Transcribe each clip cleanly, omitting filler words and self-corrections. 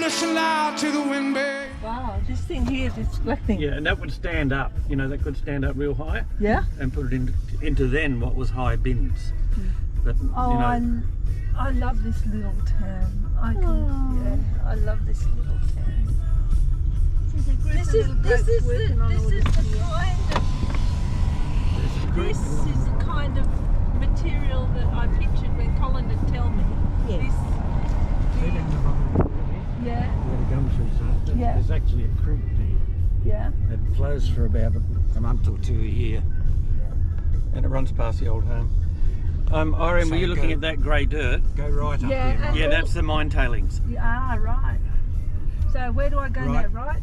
listen loud to the wind, babe. Wow, this thing here is reflecting. Yeah, and that would stand up. You know, that could stand up real high. Yeah? And put it into then what was high bins. But, Oh, you know, I love this little town. I love this little town. This is the kind of material that I pictured when Colin would tell me. Yes. Yeah. Where the gum trees are. Yeah. There's actually a creek there. Yeah. It flows for about a month or two a year. And it runs past the old home. Irene, were you looking at that grey dirt? Go right up Yeah, there. Yeah, that's the mine tailings. Ah, right. So where do I go now, right?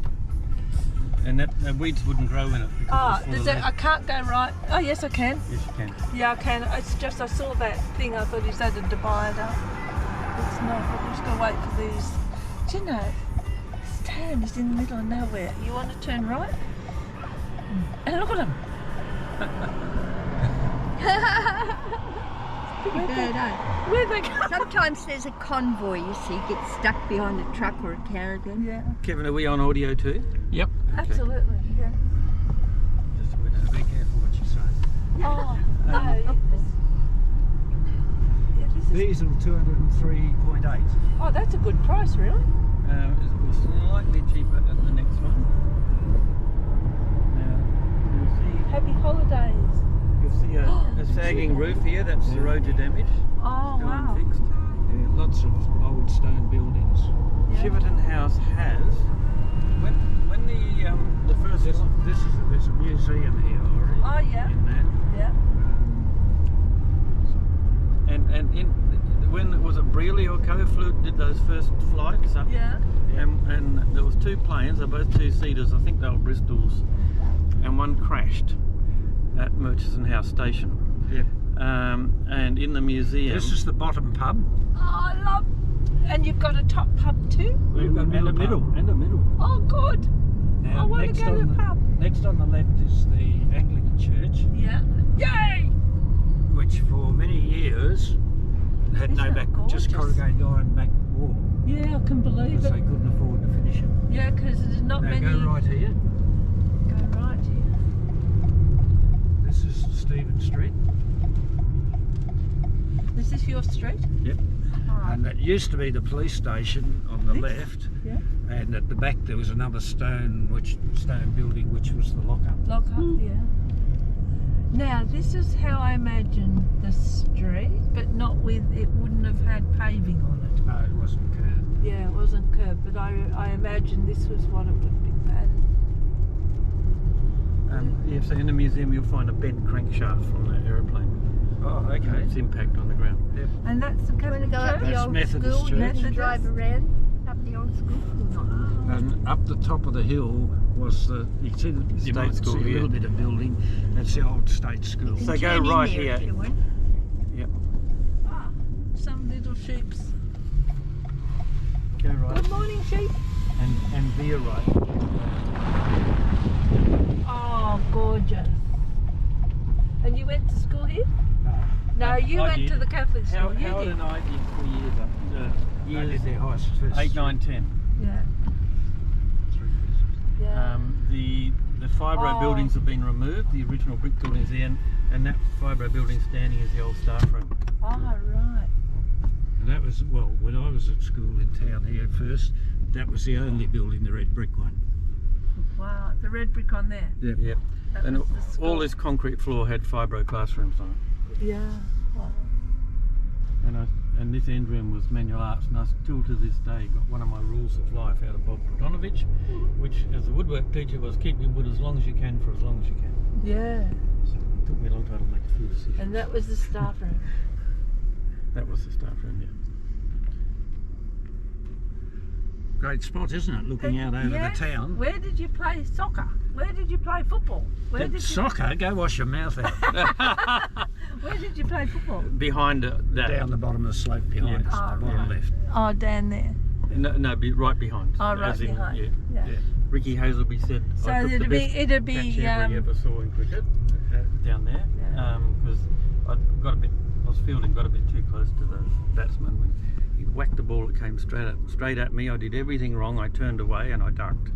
And that weeds wouldn't grow in it. Oh, Because I can't go right. Oh, yes, I can. Yes, you can. Yeah, I can. It's just I saw that thing. I thought, is that a divider? It's not. I'm just going to wait for these. Do you know, this town is in the middle of nowhere. You want to turn right? And look at them. Pretty bad, eh? Where'd they go? Sometimes there's a convoy, you see, gets stuck behind a truck or a caravan. Yeah, Kevin, are we on audio too? Yep. absolutely. Yeah. Just a bit. Be careful what you say. Oh, no. Diesel 203.8. Oh, that's a good price, really. It was slightly cheaper at the next one. Now, Happy holidays. you'll see a sagging roof here. That's erosion damage. Oh, Still wow. unfixed. Yeah, lots of old stone buildings. Yeah. Shiverton House has. When the first There's a museum here already. Oh, yeah. In that. Yeah. and in when was it Brealey or Co did those first flights up? Yeah. And there was two planes. They're both two-seaters. I think they were Bristols, and one crashed at Murchison House Station. Yeah. And in the museum. This is the bottom pub. Oh, I love. And you've got a top pub too? We've got and a middle. Oh, good. Now, I want to go to the pub. Next on the left is the Anglican Church, Yeah. Yay! which for many years had Isn't no it back, just gorgeous? corrugated iron back wall, Yeah, I can believe because it. they couldn't afford to finish it. Yeah, because there's not Now many. go right here. Go right here. This is Stephen Street. Is this your street? Yep. Oh, And it used to be the police station on the This? left, yeah. and at the back there was another stone building, which was the lockup. Lock up, yeah. Now, this is how I imagine the street, but not with, it wouldn't have had paving on it. No, it wasn't curved. Yeah, it wasn't curved, but I imagine this was what it would be patterned. Yeah, so in the museum you'll find a bent crankshaft from that aeroplane. Oh, okay. Its impact on the ground. Yep. And that's the Want to Catholic go up Church? the That's old Methodist school? Church. You have to Methodist. drive around up the old school or not? And up the top of the hill was the, you see, you might State school, see a yeah. little bit of building. That's the old state school. So You go turn in right there here. if you want. Yep. Ah, some little sheeps. Go right. Good morning, sheep. And veer right. Oh, gorgeous. And you went to school here? No, No, you I went did. to the Catholic school. You Howard did. and I did for years up. I Years did their high first 8, 9, 10. Yeah, 3 years. yeah. The fibro Oh. buildings have been removed. The original brick building's there, and that fibro building standing is the old staff room. Ah, right. And that was, well, when I was at school in town here first, that was the only building, the red brick one. Wow, the red brick on there. Yep. That And was the school. all this concrete floor had fibro classrooms on it. Yeah. Wow. And this end room was manual arts, and I still to this day got one of my rules of life out of Bob Prodonovich, which as a woodwork teacher was keep your wood as long as you can for as long as you can. Yeah. So it took me a long time to make a few decisions. And that was the staff room. That was the staff room, yeah. Great spot, isn't it? Looking out over Yes. the town. Where did you play soccer? Where did you play football? Where did you Soccer, go wash your mouth out. Where did you play football? Behind that. Down the bottom of the slope behind Yeah. us, Oh, the bottom right. left. Oh, down there. No, right behind. Oh, right As in, behind. Yeah. Yeah. Yeah. Ricky Hazelby said, So I took the it'd best be catch he ever saw in cricket down there, Yeah. because I was fielding got a bit too close to the batsman when He whacked the ball, it came straight at me. I did everything wrong. I turned away and I ducked.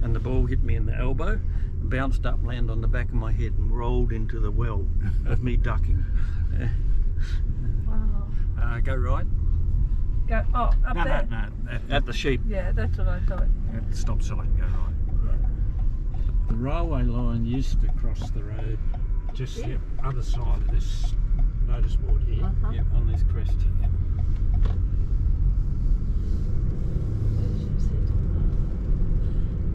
And the ball hit me in the elbow, bounced up, landed on the back of my head and rolled into the well of me ducking. Wow. Go right. Go, up there. No. At the sheep. Yeah, that's what I thought. At the stop sign, go right. The railway line used to cross the road just the other side of this notice board here. Uh-huh. Yep, on this crest. Yep.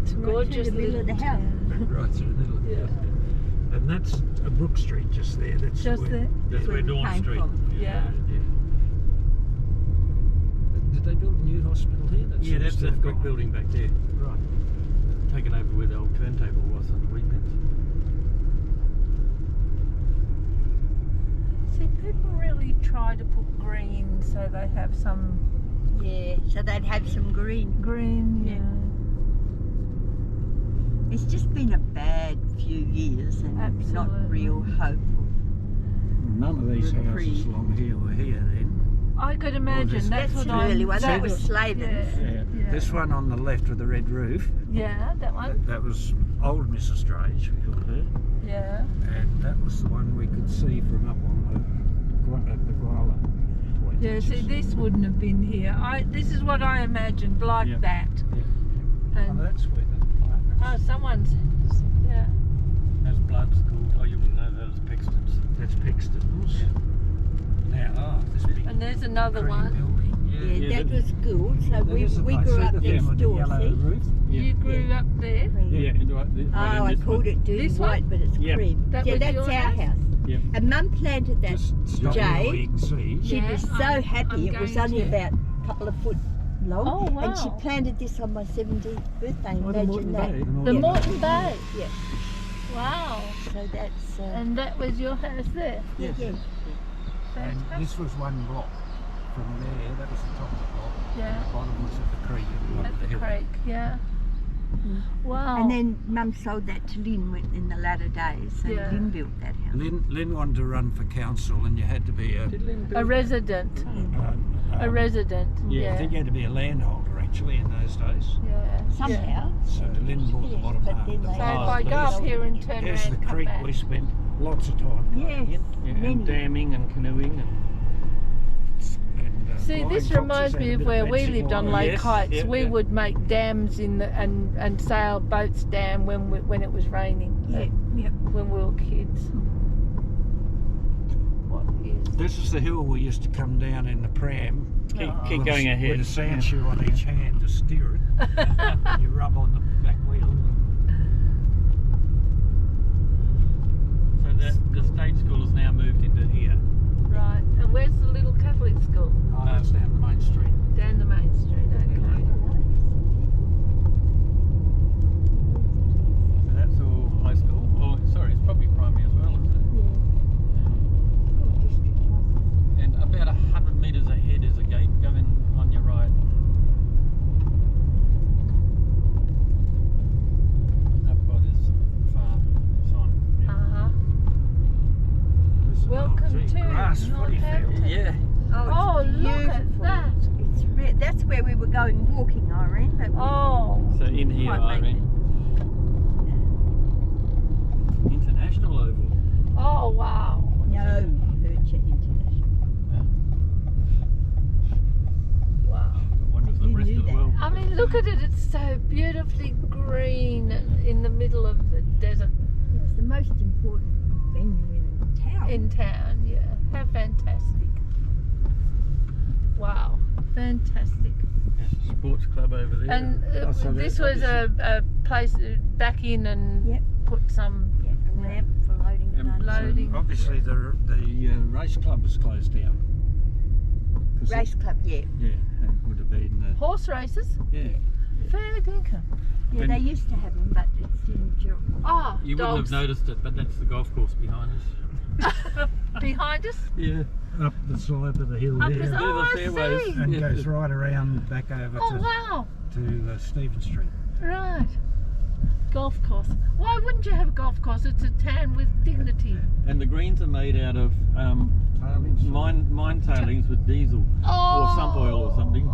It's gorgeous. Right through the middle of the house. Right through the middle of the Yeah. house. And that's a Brook Street just there. That's Just where, there. That's where we Dawn came Street. from. Yeah. Did they build a new hospital here? Yeah, that's the brick gone. building back there. Right. Taken over where the old turntable was on the weekends. See, people really try to put green so they have some Yeah, so they'd have some green. green. Yeah. It's just been a bad few years and not Absolutely. real hopeful. None of these Good houses breed. along here were here then. I could imagine. That's what the I'm. early one. That was was Slavin's. Yeah. This one on the left with the red roof, Yeah, that one. that was old Mrs. Strange, we called her. Yeah. And that was the one we could see from up on the Guala point. Yeah. which See, is- this wouldn't have been here. This is what I imagined, like Yeah. that. Oh, And that's where the someone's. Yeah. That's Blood's called. Oh, you wouldn't know that as Pexton's. that's Pexton's. Now, this big And there's another cream one. building. Yeah, that was good. So That we is a grew nice- up see the next one with the door, yellow see? roof? You grew up there. Yeah, right Oh, I called it Dirty This one? White, but it's Yep. cream. That Yeah, was that's your our house? house. Yep. And Mum planted that Just stop here where you jade. can see. She Yeah, was so I'm happy. It was going only to. about a couple of foot long. Oh, And she wow. planted this on my 70th birthday. Oh, the Imagine Moreton that. Bay. The Yeah. Moreton Bay. Yeah. Wow. So that's And that was your house there. yeah. And Fantastic. this was one block from there. That was the top of the block. Yeah. The bottom was at the creek at the top At of the hill. creek. Yeah. Wow. And then Mum sold that to Lynn in the latter days. So Yeah. Lynn built that house. Lynn wanted to run for council, and you had to be a. a resident. A resident. Yeah, I think you had to be a landholder actually in those days. Yeah. Somehow. So Lynn bought the bottom but half. then The they- So if top I half. go up here and turn Here's around the and come creek back. we spent lots of time going Yes. in. Yeah, Many. and damming and canoeing and See, this flying reminds foxes me and a of bit where we fencing lived on wire. Lake Yes, Heights. yeah, We yeah. would make dams in the and sail boats down when it was raining. Yeah. Yeah. When we were kids. What is? This is the hill we used to come down in the pram. keep Oh. going ahead. With a sand shoe on each hand to steer it. You rub on the back wheel. So the state school has now moved into here. Right. And where's the little Catholic school? Oh, that's down the main street. Down the main street. Okay. So that's all high school. Oh, sorry, it's probably primary as well, isn't it? And about 100 metres ahead is a gate going on your right. Up by this farm sign. Uh-huh. This is- Welcome gee, to grass footy Northampton. field. Yeah. Oh, it's look at beautiful. that. That's where we were going walking, Irene. But Oh. So in here, Quite make Irene. International Oval. Oh, wow. no, Percher International. Wow. But wonders the You rest knew of the that. world. I mean, look at it. It's so beautifully green in the middle of the desert It's the most important venue in town. in town. Yeah. How fantastic. Wow. Fantastic. There's a sports club over there. And Oh, so this that's was a place to back in and Yep. put some Yeah, a ramp for loading and And unloading. loading. Obviously, the race club is closed down. 'Cause it- Race club, yeah. Yeah, it would have been. Horse races. Yeah. Fair dinkum. Yeah, And- they used to have them, but it's in Ah, You wouldn't dogs have noticed it, but that's the golf course behind us. behind us. Yeah. Up the slope of the hill Up there. the- Oh, I see. And Yeah. goes right around back over Oh wow. to Stephen Street. Right. Golf course. Why wouldn't you have a golf course? It's a town with dignity. And the greens are made out of tailings. Mine tailings with diesel or sump oil or something.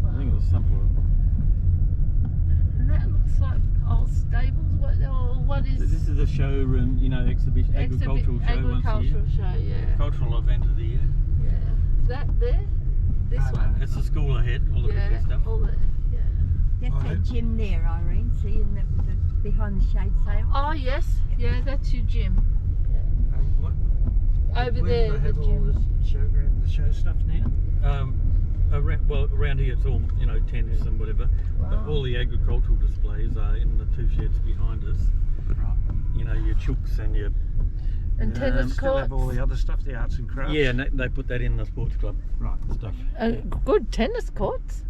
I think it was sump oil. That looks like old stables. What is This is a showroom, you know, exhibition, agricultural show once a year. agricultural show, yeah. Cultural event of the year. Yeah. That there? This one? It's the school ahead, all the Yeah, big stuff. all the, yeah. That's Oh, that gym there, Irene. See, in the behind the shade sail. Oh, yes. Yeah, that's your gym. What? Over Where there, do they the have all gym. the show stuff now? Around here it's all, you know, tents and whatever. But Wow. all the agricultural displays are in the two sheds behind us. Right. You know, your chooks and your... And tennis Still have all courts. the other stuff, the arts and crafts. Yeah, and they put that in the sports club Right. stuff. Good tennis courts.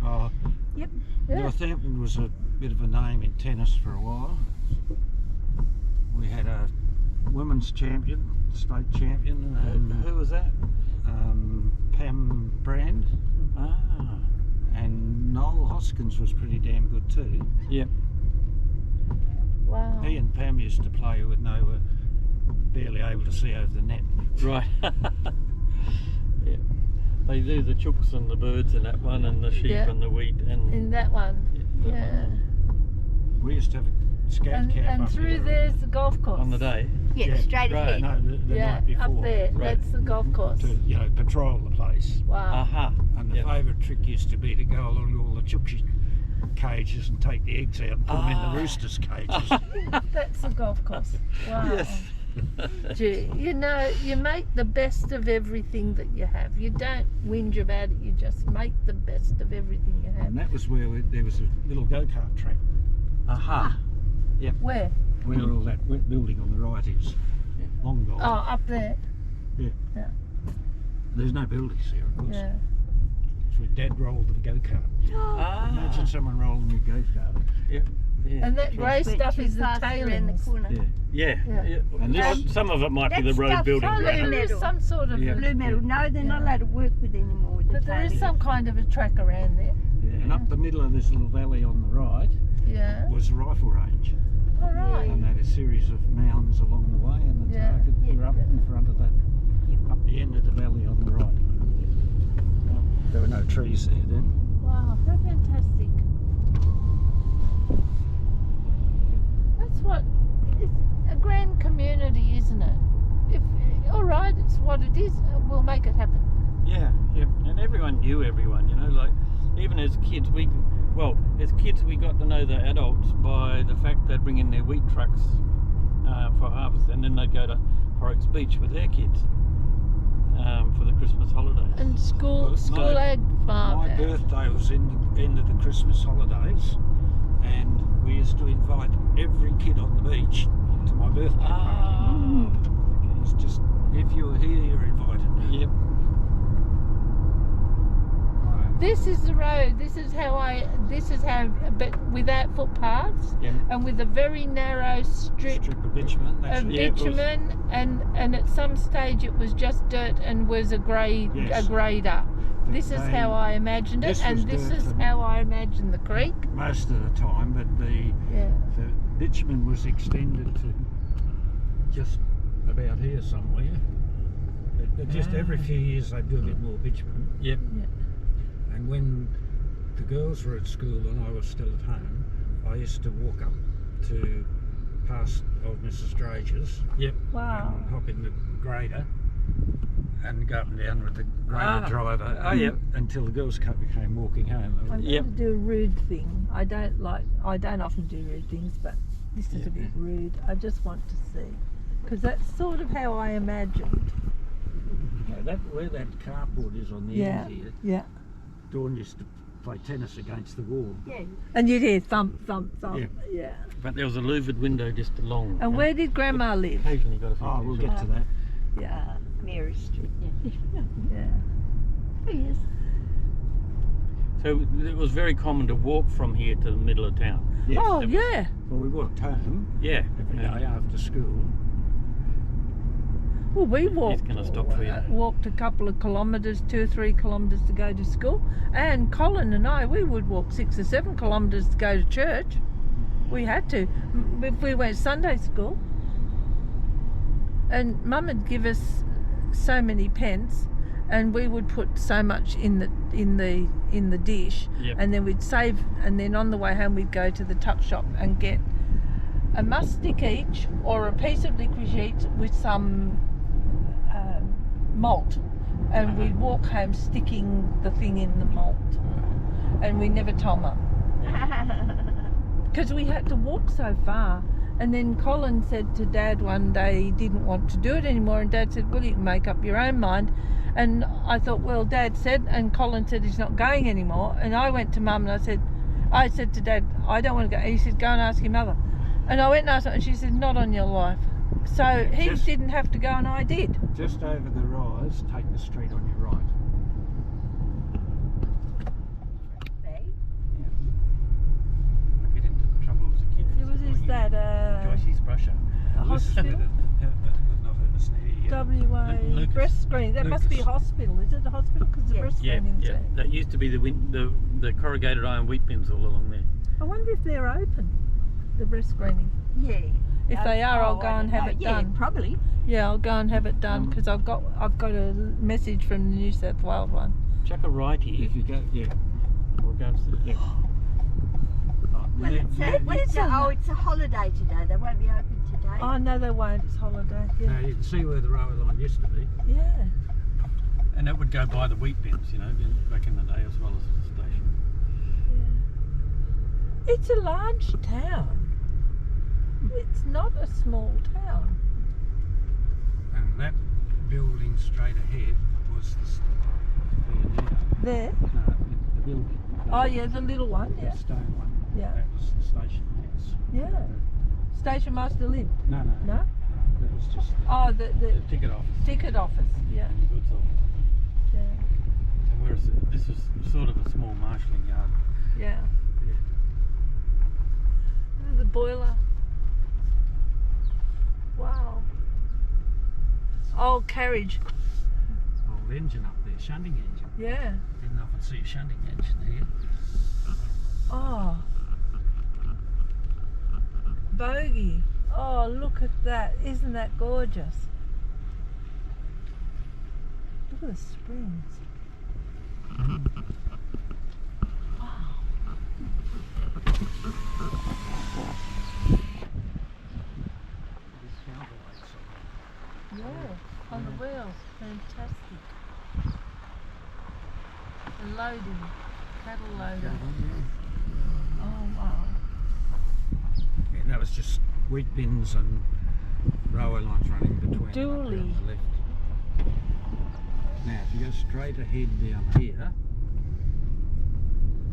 Oh, Yep. Yeah. Northampton was a bit of a name in tennis for a while. We had a women's champion, state champion, Who was that? Pam Brand, Ah, and Noel Hoskins was pretty damn good too. yep. Wow. He and Pam used to play when they were barely able to see over the net. Right. Yeah. They do the chooks and the birds in that one, and the sheep Yeah. and the wheat and... In that one. that Yeah. one. We used to have a scout camp And up through there. there's the golf course. On the day. Yeah, Yeah, straight right. ahead. No, the Yeah, night before. up there. Right. That's the golf course. To, you know, patrol the place. Wow. Aha. And the Yep. favourite trick used to be to go along to all the chooks cages and take the eggs out and put them in the roosters' cages. That's the golf course. Wow. Yes. Gee, you know, you make the best of everything that you have. You don't whinge about it. You just make the best of everything you have. And that was where there was a little go-kart track Aha. Where? where all that wet building on the right is. Long gone. Oh, up there. There's no buildings here, of course. Yeah. It's where Dad rolled the go-kart. Ah. Imagine someone rolling a go-kart. Yeah. And that grey Went stuff too is the fast around the tailings. corner. Yeah. Yeah. Yeah. Yeah. And this- Some of it might be That the road stuff's building. Oh, blue right? there is metal. some sort of, Yeah. Blue metal. No, they're not allowed to work with anymore. with the but there is tailings. some kind of a track around there. Yeah. And up the middle of this little valley on the right Yeah. was the rifle range. All right. And they had a series of mounds along the way, and the Yeah. target Yeah. were up in front of that, up the end of the valley on the right. There were no trees there then. Wow, how fantastic. That's what, it's a grand community, isn't it? If, all right, it's what it is, we'll make it happen. Yeah, yeah, and everyone knew everyone, you know, like even as kids, we got to know the adults by the fact they'd bring in their wheat trucks for harvest, and then they'd go to Horrocks Beach with their kids for the Christmas holidays. And school My- ag farm. My birthday was in the end of the Christmas holidays, and we used to invite every kid on the beach to my birthday party. Ah, It was just, if you were here, you're invited. yep. This is the road, this is how, but without footpaths, Yeah. and with a very narrow strip Strip of bitumen, that's of it. Yeah, it was- bitumen, and at some stage it was just dirt and was a Yes. grader. This is They- how I imagined it, this and was this dirt is and- how I imagined the creek. Most of the time, but the bitumen was extended to just about here somewhere. But just every few years they'd do a bit more bitumen. Yep. And when the girls were at school and I was still at home, I used to walk up to past old Mrs. Drager's Yep. Wow. and hop in the grader and go up and down with the grader Ah. driver Oh, yep. until the girls came walking home. I'm Yep. going to do a rude thing. I don't often do rude things, but this is Yeah. a bit rude. I just want to see, because that's sort of how I imagined. That where that carport is on the Yeah, end here, yeah. Dawn used to play tennis against the wall. Yeah. And you'd hear thump, thump, thump. Yeah. Yeah. But there was a louvered window just along. And where did Grandma live? Occasionally got a few Oh, we'll pictures. get to that. Yeah, Mary Street. Yeah. yeah. Oh, yes. So it was very common to walk from here to the middle of town. Yes. Oh, yeah. Well, we walked home Yeah. every Yeah. day after school. Well, we walked. gonna stop for you. Walked a couple of kilometres, 2 or 3 kilometres to go to school. And Colin and I, we would walk 6 or 7 kilometres to go to church. We had to. If we went Sunday school. and Mum would give us so many pence, and we would put so much in the dish, Yep. and then we'd save, and then on the way home we'd go to the tuck shop and get a musk stick each or a piece of licorice each with some malt, and we'd walk home sticking the thing in the malt, and we never told Mum because we had to walk so far. And then Colin said to Dad one day he didn't want to do it anymore, and Dad said, well, you can make up your own mind. And I thought, well, Dad said, and Colin said he's not going anymore. And I went to Mum and I said to Dad, I don't want to go. He said, go and ask your mother. And I went and asked her, and she said, not on your life. So he didn't have to go, and I did. Just over the rise, take the street on your right. I get into trouble as a kid. What is that? Joyce's brusher. A hospital? WA Lucas. breast screening. That must be a hospital. Is it a hospital? Because the breast Yeah, screening's yeah. there. That used to be the corrugated iron wheat bins all along there. I wonder if they're open, the breast screening. Yeah. If they are, I'll go and have it done. Yeah, probably. Yeah, I'll go and have it done because I've got a message from the New South Wales one. Chuck a right here. If you go, yeah. Or go to the left. Well, it's a holiday today. They won't be open today. Oh no, they won't. It's holiday. Yeah. Now you can see where the railway line used to be. Yeah. And that would go by the wheat bins, you know, back in the day as well as the station. Yeah. It's a large town. It's not a small town. And that building straight ahead was There. the building. Oh yeah, the little one. The Yeah. stone one. Yeah. That was the station house. Yeah. Station master lived. No. No. That was just Oh, the The ticket office ticket office. Yeah. and the goods office. Yeah. And whereas this was sort of a small marshalling yard. Yeah. Yeah. This is the boiler. Wow. Old carriage. old engine up there, shunting engine. Yeah. Didn't often see a shunting engine here. Oh. Bogey. Oh, look at that. Isn't that gorgeous? Look at the springs. Wow. Yeah, on the wheels. Fantastic. And loading. Cattle loading. Oh, wow. Yeah, that was just wheat bins and railway lines running between them up there Dooley. on the left. Now, if you go straight ahead down here,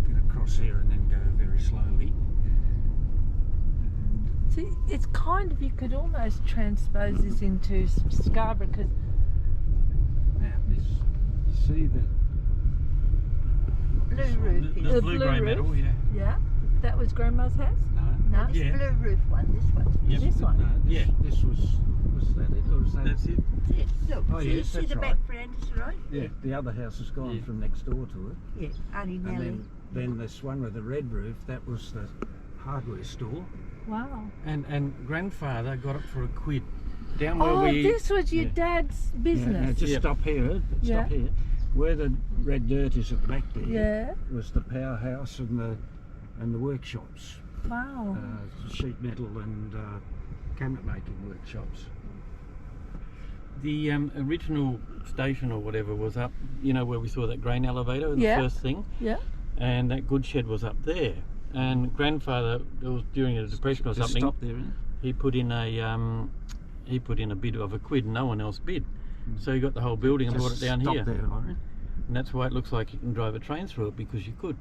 get across here and then go very slowly. See, it's kind of, you could almost transpose this into Scarborough because Now, this, you see the Blue roof is. The blue blue grey roof? metal, yeah. yeah, that was Grandma's house. no, No, this Yeah. blue roof one, this one. Yep. This one. no, this, Yeah. this was that it or was that? That's it. Yes, look, Oh, see, yes, see that's the right. back veranda's right? Yeah, the other house has gone Yeah. from next door to it. Yeah, only And Nelly. then this one with the red roof, that was the hardware store. Wow. And grandfather got it for £1 down where Oh, we. this was your Yeah. dad's Yeah, now business. just Yep. stop here. Yeah. Stop here. Where the red dirt is at the back there Yeah. was the powerhouse and the workshops, Wow. sheet metal and cabinet making workshops. The original station or whatever was up, you know, where we saw that grain elevator, the Yeah. first thing, Yeah. and that goods shed was up there. And grandfather, it was during a depression or Just something. stop there. Isn't it? He put in a bid of £1. No one else bid, so he got the whole building and brought it Just down stop here. there, Lauren. And that's why it looks like you can drive a train through it, because you could.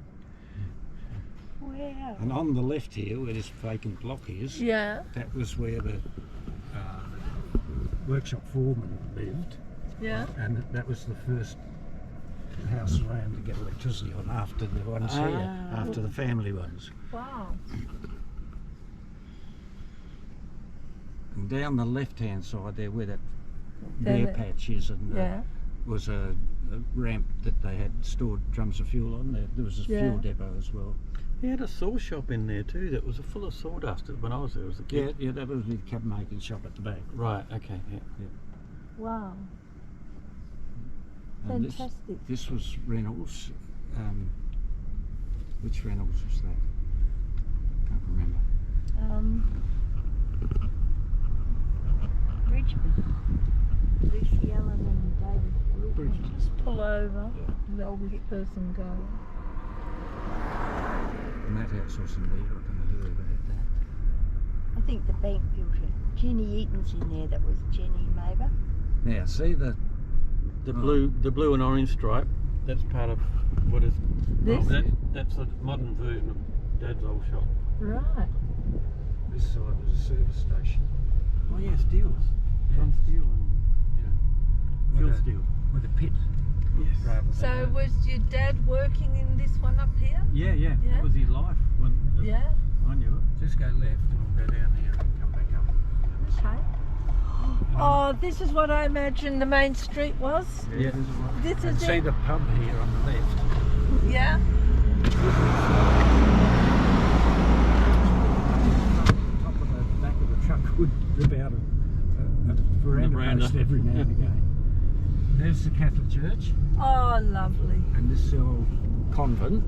Wow. And on the left here, where this vacant block is, Yeah. that was where the workshop foreman lived, Yeah. and that was the first house around to get electricity on after the ones here, Ah. after the family ones. Wow. And down the left-hand side there, where that Down bare there. patch is, and Yeah. was a ramp that they had stored drums of fuel on. There was a fuel depot as well. He had a saw shop in there too that was full of sawdust when I was there as a kid. Yeah, that was the cab making shop at the back. Right, okay, yeah. Wow. And Fantastic. This was Reynolds. Which Reynolds was that? Can't remember. Bridgman. Lucy Ellen and David Bridgman. Just pull over, let this person go. And that house wasn't there. I don't know who ever had that. I think the bank built it. Jenny Eaton's in there. That was Jenny Maber. Now, see the blue and orange stripe. That's part of what is This? That's a modern version of Dad's old shop. Right. this side was a service station. Oh yeah, steels. Front steel and fuel steel. With a pit. Yes. Rather than So was your dad working in this one up here? yeah. Yeah. That was his life when Yeah. I knew it. Just go left and we'll go down here and come back up. Okay. Oh, this is what I imagined the main street was. Yeah. This And is see it. the pub here on the left. Yeah. Top of the back of the truck would rip out a veranda veranda. post every now and again. There's the Catholic Church, Oh, lovely. and this is the old convent,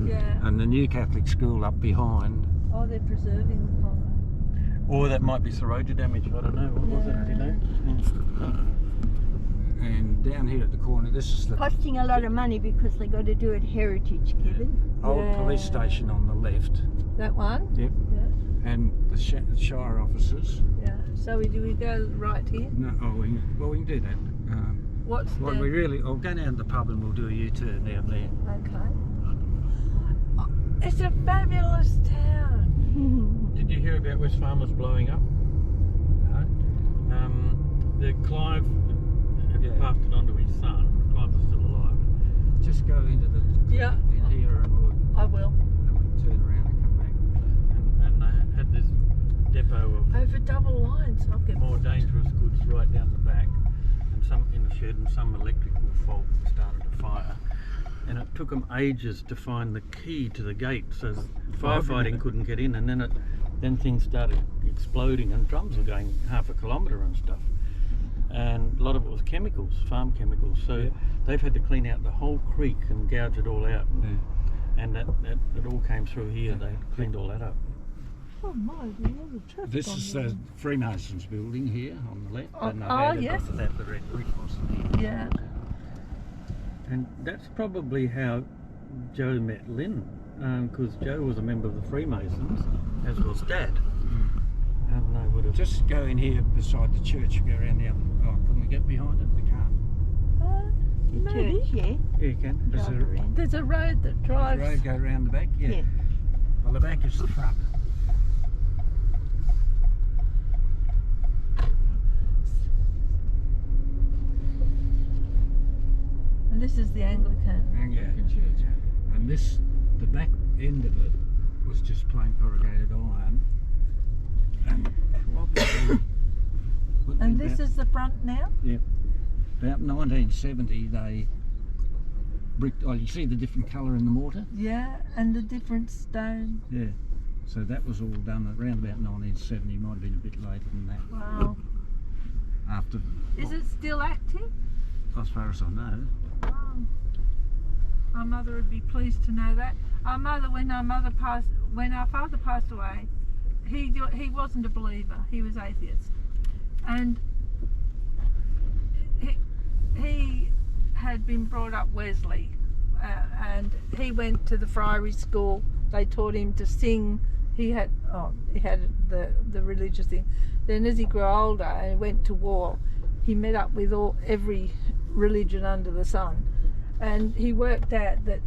Yeah. and the new Catholic school up behind. Oh, they're preserving the convent. Or that might be Seroja damage, I don't know. What was it, do you know? And down here at the corner, this is the Costing a lot of money because they got to do it heritage, Kevin. old police Yeah. station on the left. That one? Yep. Yeah. And the Shire offices. Yeah. So do we go right here? No, we can do that. What's Well, the... we really, I'll go down to the pub and we'll do a U-turn down there. Okay. Oh, it's a fabulous town. Did you hear about West Farmers blowing up? No? The Clive had Yeah. passed it on to his son. Clive was still alive. Just go into the Yeah. in here and we'll I will. turn around and come back. And they had this depot of Over double lines. I'll get more dangerous goods right down the back, and some in the shed, and some electrical fault started a fire. And it took them ages to find the key to the gate, so firefighting couldn't get in. And then things started exploding, and drums were going half a kilometre and stuff. And a lot of it was chemicals, farm chemicals. So they've had to clean out the whole creek and gouge it all out. And that it all came through here. They cleaned all that up. Oh my, there's a lot of traffic This on is there. the Freemasons building here on the left. Oh, and oh, I've added yes. onto that the red brick wasn't here. Yeah. And that's probably how Joe met Lynn, because Joe was a member of the Freemasons, as was Dad. And they would have Just go in here beside the church, go around the other. Oh, can we get behind it? We can't. The Maybe. church, yeah. Yeah, you can. There's Drive a around. There's a road that drives. road go around the back. Yeah. Yeah. Well, the back is the front. And this is the Anglican. Anglican church. And this, the back end of it was just plain corrugated iron. And probably. And this is the front now? Yeah. About 1970, they bricked. Oh, you see the different colour in the mortar? Yeah, and the different stone. Yeah. So that was all done around about 1970. Might have been a bit later than that. Wow. After, Is it still active? as far as I know. Wow. Our mother would be pleased to know that. Our mother, when our father passed away, he wasn't a believer. He was atheist, and he had been brought up Wesley, and he went to the friary school. They taught him to sing. He had the religious thing. Then as he grew older and went to war, he met up with every religion under the sun, and he worked out that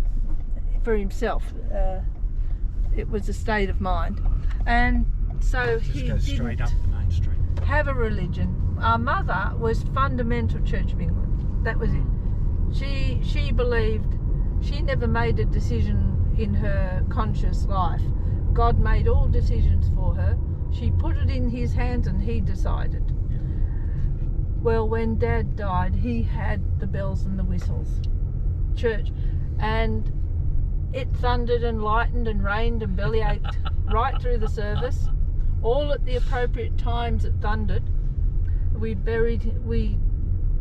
for himself it was a state of mind, and so Just he go straight didn't up the main street. have a religion. Our mother was fundamental Church of England. That was it. She believed. She never made a decision in her conscious life. God made all decisions for her. She put it in his hands and he decided. Well, when Dad died, he had the bells and the whistles church, and it thundered and lightened and rained and bellyached right through the service. All at the appropriate times it thundered. We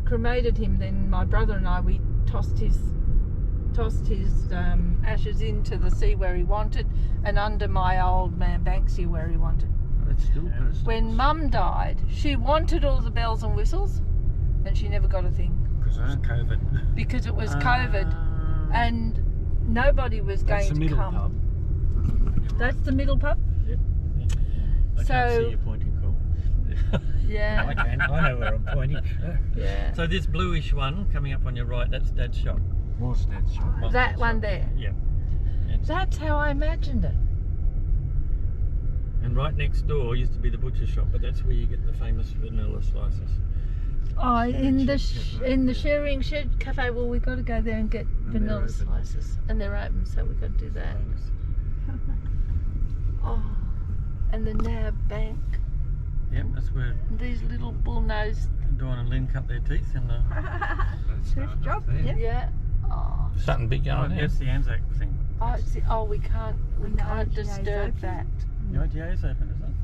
cremated him. Then my brother and I, we tossed his ashes into the sea where he wanted, and under my old man Banksy where he wanted. That's still personal. When Mum died, she wanted all the bells and whistles, and she never got a thing Because it was COVID. because it was COVID, and nobody was That's the going to middle come. pub. That's the middle pub. Yep. I So- can't see you pointing, Cole. I Yeah, can. I know where I'm pointing. yeah. So this bluish one coming up on your right, that's Dad's shop. Was that shop? Was That Dad's one shop. there. Yeah. And, That's how I imagined it. and right next door used to be the butcher shop, but that's where you get the famous vanilla slices. Oh, in the Shed, in the sharing shed cafe. Well, we got to go there and get they're vanilla open. slices, and they're open, so we got to do that. Oh, and the NAB bank. Yep, that's where And these little bull-nosed. Dawn and Lynn cut their teeth in the. First job, yeah. Yeah. Oh, Something big Oh, going there. that's the Anzac thing. we can't And the IGA 's disturb open. that. The IGA is open, is it?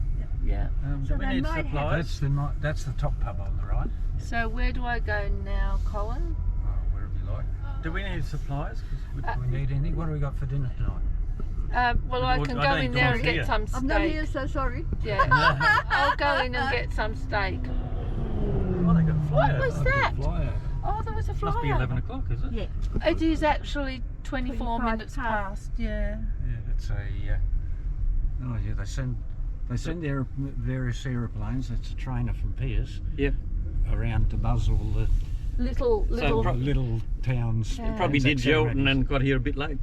Yeah. So Do we they need might have- supplies? That's the top pub on the right. So where do I go now, Colin? Oh, wherever you like. Do we need supplies? 'Cause Do we need anything? What do we got for dinner tonight? Well, I Well, can I go don't in there and think get here. some I'm not here, steak. so sorry. Yeah. I'll go in and get some steak. Oh, they got a flyer. What was Oh, that? good flyer. Oh, there was a flyer. Must be 11 o'clock, is it? Yeah. It is actually 24 25 minutes past. past. Yeah. Yeah, it's a. Oh yeah, they send their various aeroplanes. It's a trainer from Piers. Yeah. Around to buzz all the Little. little towns. Yeah. Probably did Gelton and got here a bit late.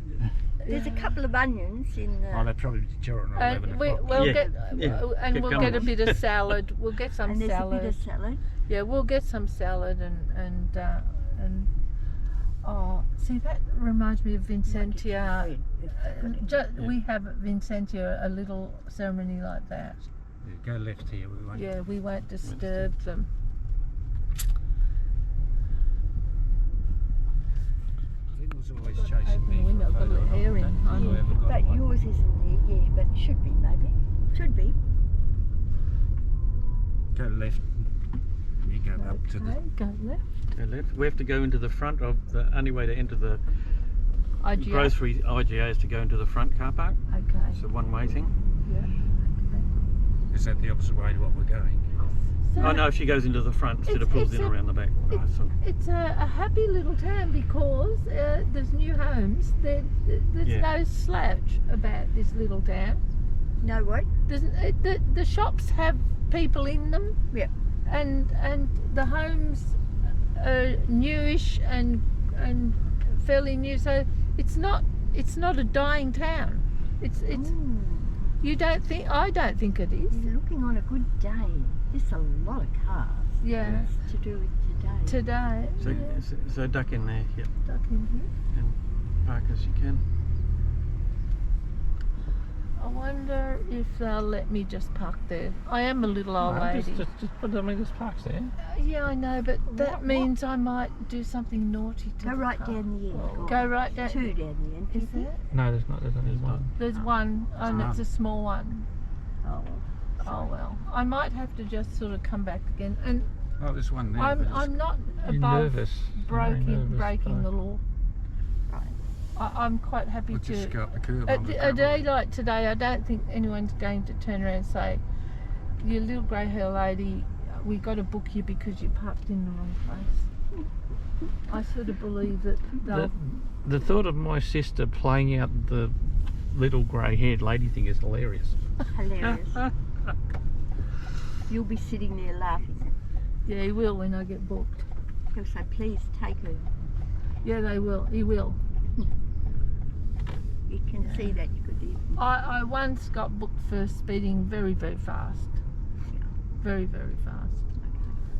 There's a couple of onions in Oh, the... they probably did Gelton at 11 o'clock. We'll Yeah, get yeah. and Get we'll going. get a bit of salad. We'll get some and there's salad. a bit of salad. Yeah, we'll get some salad and oh, see that reminds me of Vincentia. We have at Vincentia a little ceremony like that. Yeah, go left here. We won't. Yeah, we won't disturb them. Lynn was always Got to chasing open me. the window, for a got a little photo air in. of I it. know. Whoever got But one. yours isn't there, yeah, but should be maybe. Should be. Go left. You go up to the. Okay, go left. Go left. We have to go into the front of the only way to enter the IGA. grocery IGA is to go into the front car park. Okay. It's a one-way thing. Yeah. Is that the opposite way to what we're going? So Oh no, she goes into the front instead of It's- pulls it's in a- around the back. Right, so It's a happy little town because there's new homes. There's Yeah. no slouch about this little town. No what? The shops have people in them. Yeah. And the homes are newish and fairly new. So it's not a dying town. It's Ooh, you don't think I don't think it is. you're looking on a good day. There's a lot of cars. Yeah. It's to do with today. Today. so duck in there, yep, Stuck in here. and park as you can. I wonder if they'll let me just park there. I am a little old lady. Just put them in this parks there. Yeah, I know, but that What? means I might do something naughty to Go the right car. down the end. Go right down. Two down the end. Is there? No, there's not. There's only one. There's one, and it's a small one. Oh, Oh well, I might have to just sort of come back again. And Oh, there's one there. I'm not above breaking the law. right. I'm quite happy We'll to. just go up the curb. A day like today, I don't think anyone's going to turn around and say, "You little grey hair lady, we got to book you because you parked in the wrong place." I sort of believe that they'll. The thought of my sister playing out the little grey-haired lady thing is hilarious. Hilarious. You'll be sitting there laughing. Yeah, he will when I get booked. He'll say, please take her. Yeah, they will. He will. You can see that you could do. I once got booked for speeding very, very fast. Very, very fast.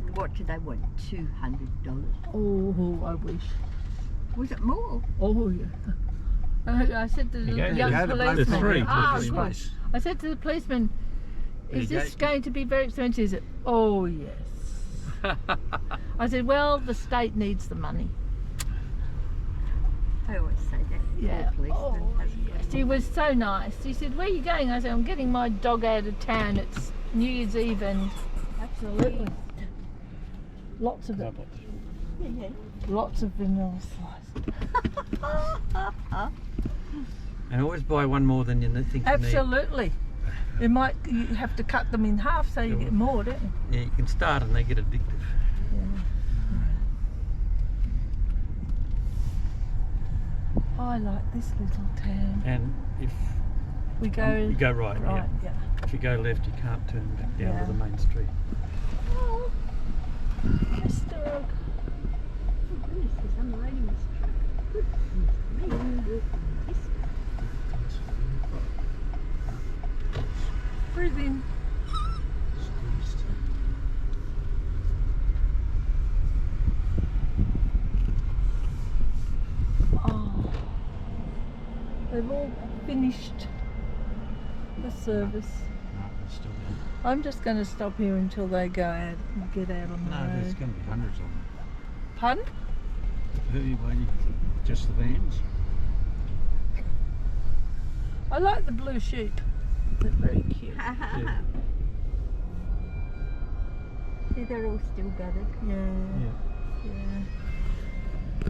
And what did they want? $200. Oh, I wish. Was it more? Oh, yeah. I said to the You young go to policeman, the three. good. I said to the policeman, is You this go- going to be very expensive? He said, oh, yes. I said, well, the state needs the money. I always say that. Yeah. The policeman hasn't got Yes, he was so nice. He said, where are you going? I said, I'm getting my dog out of town. It's New Year's Eve and absolutely lots of it. Yeah. Lots of vanilla slice. And always buy one more than you think you need. Absolutely. You have to cut them in half so you get more, don't you? Yeah, you can start and they get addictive. I like this little town. And if We go you go right, yeah. If you go left, you can't turn back down Yeah. to the main street. Oh, Mr. Oak. Oh goodness, there's unloading this truck. Goodness me. This Breathe in. Oh, they've all finished the service. No, there's still there. I'm just going to stop here until they go out and get out on the No, there's road. going to be hundreds of them. Pardon? Anyway, just the vans. I like the blue sheep. They're very cute. Yeah. See, they're all still gathered. Yeah.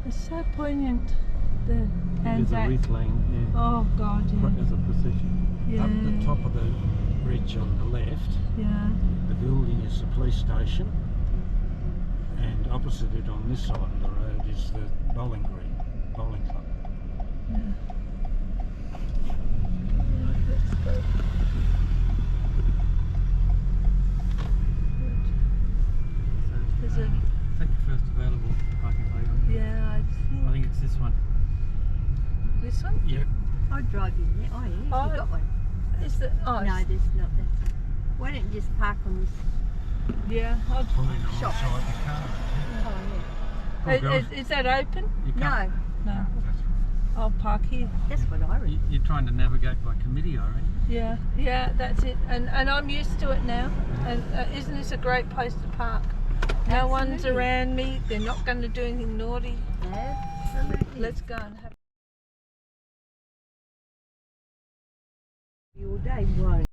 It's so poignant. The There's a Anzac. wreath laying, Oh God, yeah. as a procession. Yeah. Up the top of the ridge on the left, Yeah. the building is the police station, and opposite it on this side of the road is the bowling green, bowling club. Let's go. There's a Take your first available parking plate. I I think it's this one. this one. Yep. I'll drive you there. Oh, yeah, Oh, you've got one. Is the No, there's not. That's Why don't you just park on this? yeah. I'll, Pulling on Shop. the side of the car. Oh, Oh, girls. is that open? You yeah. can't. No, No. I'll park here. that's what I read. You're trying to navigate by committee, I reckon. Yeah, that's it. And I'm used to it now. And isn't this a great place to park? No one's Absolutely. around me. They're not going to do anything naughty. Absolutely. Let's go and have. Your day won't.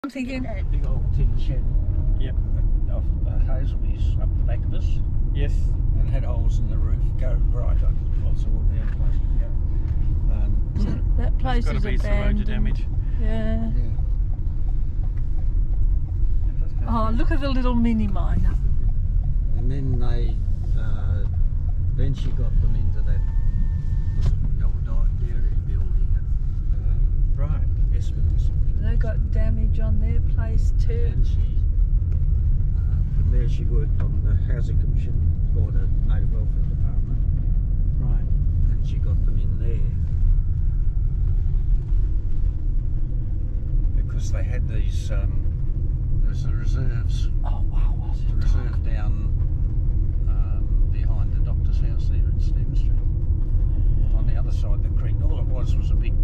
I'm thinking, Big old tin shed. Yep. Of Hazelby's up the back of us. Yes. And had holes in the roof. Go right up. Lots of wood down plastic. Yeah. that place There's is got to be some rotor abandoned. damage. Yeah. Yeah. Oh, look at the little mini miner. And then then she got them into that the old dairy building at right, Esmond or something. They got damage on their place too. And she from there she worked on the housing commission or the native welfare department. Right. And she got them in there because they had these. There's the reserves. Oh wow, was The it reserve down behind the doctor's house there at Stephen Street. On the other side of the creek. All it was a big